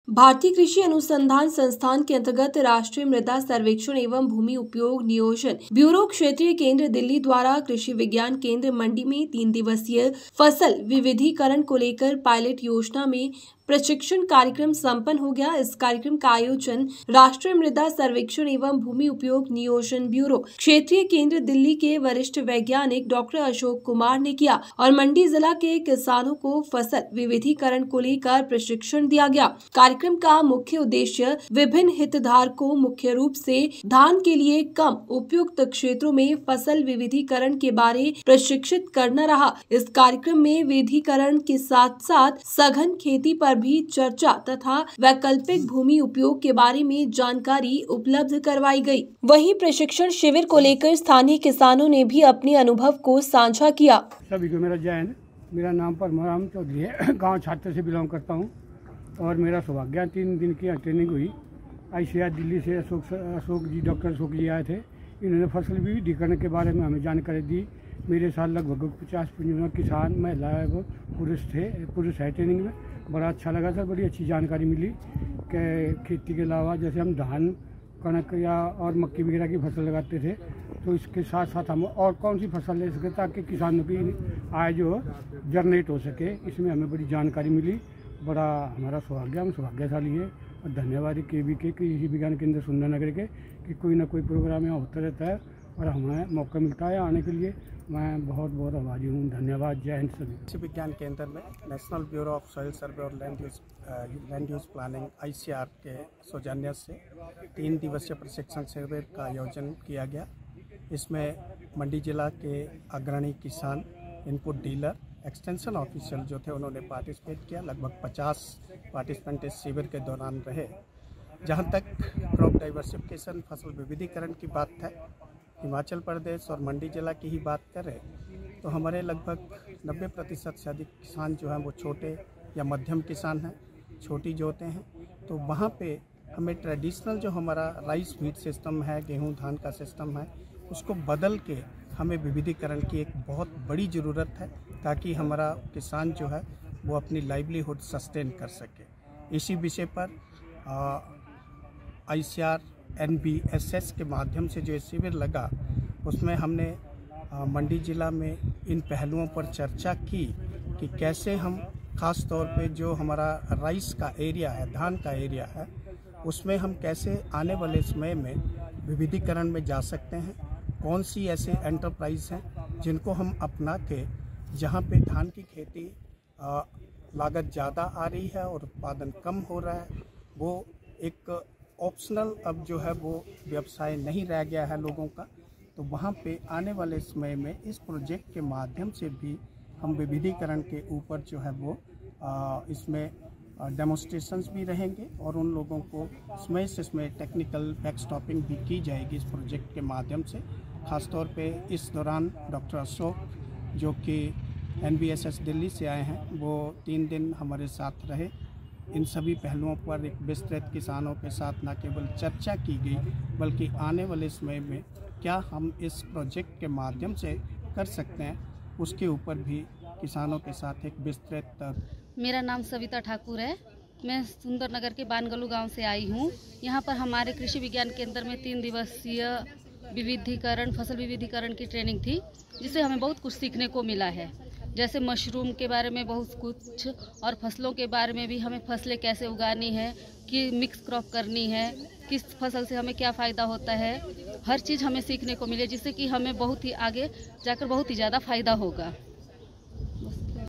भारतीय कृषि अनुसंधान संस्थान के अंतर्गत राष्ट्रीय मृदा सर्वेक्षण एवं भूमि उपयोग नियोजन ब्यूरो क्षेत्रीय केंद्र दिल्ली द्वारा कृषि विज्ञान केंद्र मंडी में 3 दिवसीय फसल विविधीकरण को लेकर पायलट योजना में प्रशिक्षण कार्यक्रम संपन्न हो गया। इस कार्यक्रम का आयोजन राष्ट्रीय मृदा सर्वेक्षण एवं भूमि उपयोग नियोजन ब्यूरो क्षेत्रीय केंद्र दिल्ली के वरिष्ठ वैज्ञानिक डॉक्टर अशोक कुमार ने किया और मंडी जिला के किसानों को फसल विविधीकरण को लेकर प्रशिक्षण दिया गया। कार्यक्रम का मुख्य उद्देश्य विभिन्न हितधारकों मुख्य रूप से धान के लिए कम उपयुक्त क्षेत्रों में फसल विविधीकरण के बारे प्रशिक्षित करना रहा। इस कार्यक्रम में विविधीकरण के साथ साथ सघन खेती पर भी चर्चा तथा वैकल्पिक भूमि उपयोग के बारे में जानकारी उपलब्ध करवाई गई। वहीं प्रशिक्षण शिविर को लेकर स्थानीय किसानों ने भी अपने अनुभव को साझा किया। सभी को मेरा जय हिंद। मेरा नाम परमाराम चौधरी है, गांव छात्र से बिलोंग करता हूं और मेरा सौभाग्य 3 दिन की ट्रेनिंग हुई। ICAR दिल्ली से अशोक जी, डॉक्टर अशोक जी आए थे। इन्होंने फसल विविधीकरण के बारे में हमें जानकारी दी। मेरे साथ लगभग 50-55 किसान, महिला एवं पुरुष है ट्रेनिंग में। बड़ा अच्छा लगा सर, बड़ी अच्छी जानकारी मिली कि खेती के अलावा जैसे हम धान, कणक या और मक्की वगैरह की फसल लगाते थे, तो इसके साथ साथ हम और कौन सी फसल ले सके ताकि किसानों की आय जो जनरेट हो सके। इसमें हमें बड़ी जानकारी मिली। बड़ा हमारा सौभाग्य, हम सौभाग्यशाली है और धन्यवाद KVK कृषि विज्ञान केंद्र सुंदरनगर के कि कोई ना कोई प्रोग्राम यहाँ होता रहता है और हमें मौका मिलता है आने के लिए। मैं बहुत बहुत आभारी हूँ। धन्यवाद। जय हिंद सभी। कृषि विज्ञान केंद्र में नेशनल ब्यूरो ऑफ सॉइल सर्वे और लैंड यूज प्लानिंग ICAR के सौजन्य से 3 दिवसीय प्रशिक्षण शिविर का आयोजन किया गया। इसमें मंडी जिला के अग्रणी किसान, इनपुट डीलर, एक्सटेंशन ऑफिसर जो थे उन्होंने पार्टिसिपेट किया। लगभग 50 पार्टिसिपेंट इस शिविर के दौरान रहे। जहां तक क्रॉप डाइवर्सिफिकेशन, फसल विविधीकरण की बात है, हिमाचल प्रदेश और मंडी जिला की ही बात करें तो हमारे लगभग 90% से अधिक किसान जो हैं वो छोटे या मध्यम किसान हैं, छोटी जोते हैं। तो वहाँ पे हमें ट्रेडिशनल जो हमारा राइस फीड सिस्टम है, गेहूं धान का सिस्टम है, उसको बदल के हमें विविधीकरण की एक बहुत बड़ी ज़रूरत है ताकि हमारा किसान जो है वो अपनी लाइवलीहुड सस्टेन कर सके। इसी विषय पर ICAR NBSS के माध्यम से जो शिविर लगा उसमें हमने मंडी जिला में इन पहलुओं पर चर्चा की कि कैसे हम ख़ास तौर पे जो हमारा राइस का एरिया है, धान का एरिया है, उसमें हम कैसे आने वाले समय में विविधीकरण में जा सकते हैं। कौन सी ऐसे एंटरप्राइज हैं जिनको हम अपना के जहाँ पे धान की खेती लागत ज़्यादा आ रही है और उत्पादन कम हो रहा है, वो एक ऑप्शनल अब जो है वो व्यवसाय नहीं रह गया है लोगों का। तो वहाँ पे आने वाले समय में इस प्रोजेक्ट के माध्यम से भी हम विविधीकरण के ऊपर जो है वो इसमें डेमोन्स्ट्रेशंस भी रहेंगे और उन लोगों को इसमें टेक्निकल बैकस्टॉपिंग भी की जाएगी इस प्रोजेक्ट के माध्यम से। ख़ासतौर पे इस दौरान डॉक्टर अशोक जो कि NBSS दिल्ली से आए हैं, वो 3 दिन हमारे साथ रहे। इन सभी पहलुओं पर एक विस्तृत किसानों के साथ न केवल चर्चा की गई बल्कि आने वाले समय में क्या हम इस प्रोजेक्ट के माध्यम से कर सकते हैं उसके ऊपर भी किसानों के साथ एक विस्तृत। मेरा नाम सविता ठाकुर है। मैं सुंदरनगर के बानगलू गांव से आई हूं। यहां पर हमारे कृषि विज्ञान केंद्र में 3 दिवसीय फसल विविधीकरण की ट्रेनिंग थी, जिससे हमें बहुत कुछ सीखने को मिला है। जैसे मशरूम के बारे में बहुत कुछ और फसलों के बारे में भी, हमें फसलें कैसे उगानी है, कि मिक्स क्रॉप करनी है, किस फसल से हमें क्या फ़ायदा होता है, हर चीज़ हमें सीखने को मिले, जिससे कि हमें बहुत ही आगे जाकर बहुत ही ज़्यादा फ़ायदा होगा।